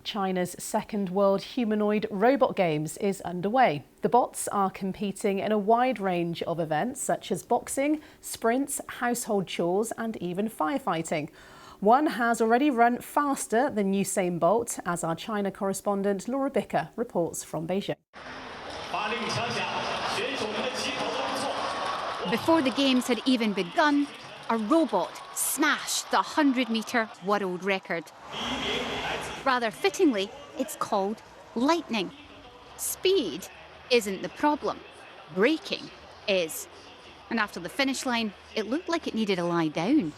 China's second World Humanoid Robot Games is underway. The bots are competing in a wide range of events such as boxing, sprints, household chores and even firefighting. One has already run faster than Usain Bolt, as our China correspondent Laura Bicker reports from Beijing. Before the games had even begun, a robot smashed the 100-metre world record. Rather fittingly, it's called lightning. Speed isn't the problem, braking is. And after the finish line, it looked like it needed a lie down.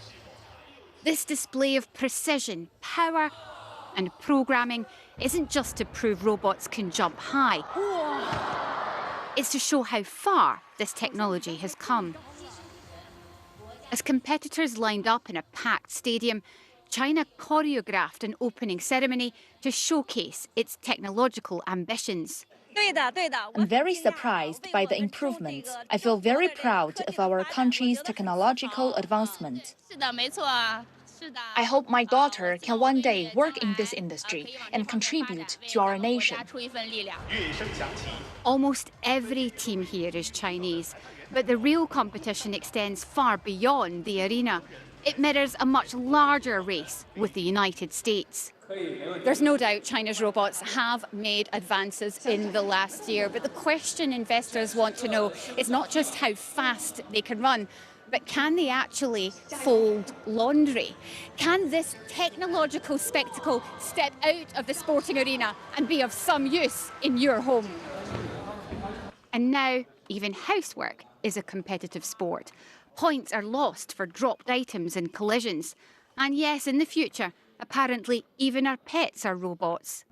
This display of precision, power and programming isn't just to prove robots can jump high. It's to show how far this technology has come. As competitors lined up in a packed stadium, China choreographed an opening ceremony to showcase its technological ambitions. I'm very surprised by the improvements. I feel very proud of our country's technological advancement. I hope my daughter can one day work in this industry and contribute to our nation. Almost every team here is Chinese, but the real competition extends far beyond the arena. It mirrors a much larger race with the United States. There's no doubt China's robots have made advances in the last year, but the question investors want to know is not just how fast they can run, but can they actually fold laundry? Can this technological spectacle step out of the sporting arena and be of some use in your home? And now, even housework is a competitive sport. Points are lost for dropped items and collisions. And yes, in the future, apparently even our pets are robots.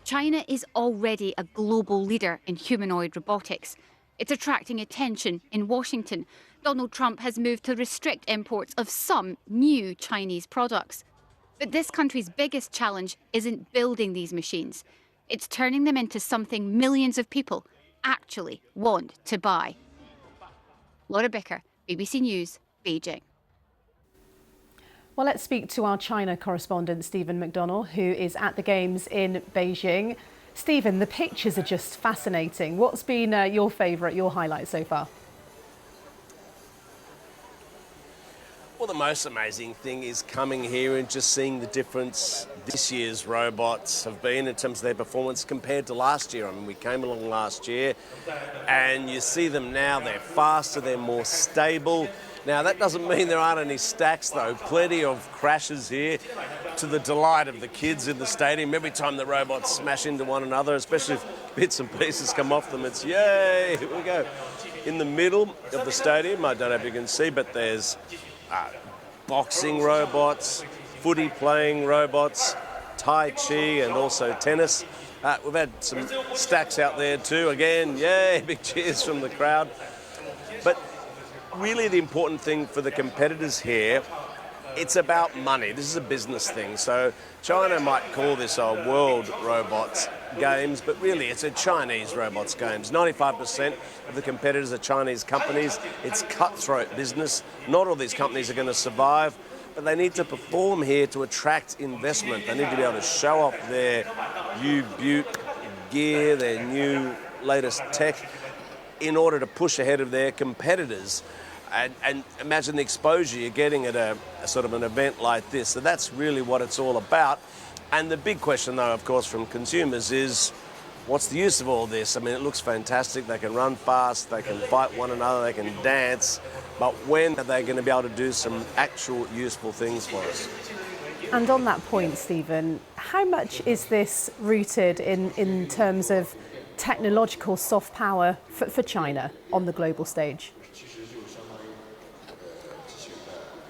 China is already a global leader in humanoid robotics. It's attracting attention in Washington. Donald Trump has moved to restrict imports of some new Chinese products. But this country's biggest challenge isn't building these machines. It's turning them into something millions of people actually want to buy. Laura Bicker, BBC News, Beijing. Well, let's speak to our China correspondent, Stephen McDonnell, who is at the Games in Beijing. Stephen, the pictures are just fascinating. What's been your favourite, your highlight so far? Well, the most amazing thing is coming here and just seeing the difference this year's robots have been in terms of their performance compared to last year. I mean, we came along last year and you see them now, they're faster, they're more stable. Now, that doesn't mean there aren't any stacks, though. Plenty of crashes here, to the delight of the kids in the stadium. Every time the robots smash into one another, especially if bits and pieces come off them, it's yay, here we go. In the middle of the stadium, I don't know if you can see, but there's boxing robots, footy playing robots, Tai Chi and also tennis. We've had some stacks out there too. Again, yay, big cheers from the crowd. But really the important thing for the competitors here, it's about money. This is a business thing. So China might call this a World Robots Games, but really it's a Chinese Robots Games. 95% of the competitors are Chinese companies. It's cutthroat business. Not all these companies are going to survive, but they need to perform here to attract investment. They need to be able to show off their new Butte gear, their new latest tech, in order to push ahead of their competitors. And imagine the exposure you're getting at a sort of an event like this. So that's really what it's all about. And the big question, though, of course, from consumers is, what's the use of all this? I mean, it looks fantastic. They can run fast, they can fight one another, they can dance. But when are they going to be able to do some actual useful things for us? And on that point, Stephen, how much is this rooted in terms of technological soft power for China on the global stage?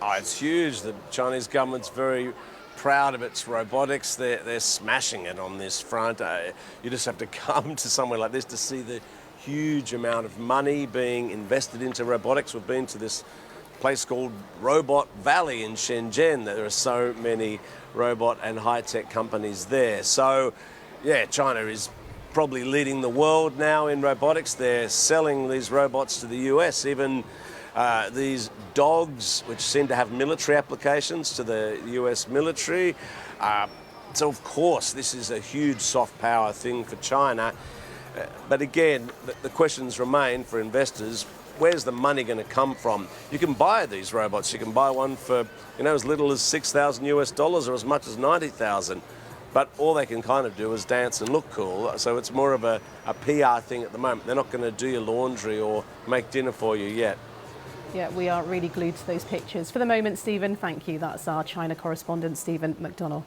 Oh, it's huge. The Chinese government's very proud of its robotics. They're smashing it on this front. You just have to come to somewhere like this to see the huge amount of money being invested into robotics. We've been to this place called Robot Valley in Shenzhen. There are so many robot and high-tech companies there. So, yeah, China is probably leading the world now in robotics. They're selling these robots to the US, even these dogs, which seem to have military applications to the US military. So of course this is a huge soft power thing for China. But again, the questions remain for investors. Where's the money going to come from? You can buy these robots. You can buy one for, as little as $6,000 or as much as 90,000. But all they can kind of do is dance and look cool. So it's more of a PR thing at the moment. They're not going to do your laundry or make dinner for you yet. Yeah, we are really glued to those pictures. For the moment, Stephen, thank you. That's our China correspondent, Stephen McDonnell.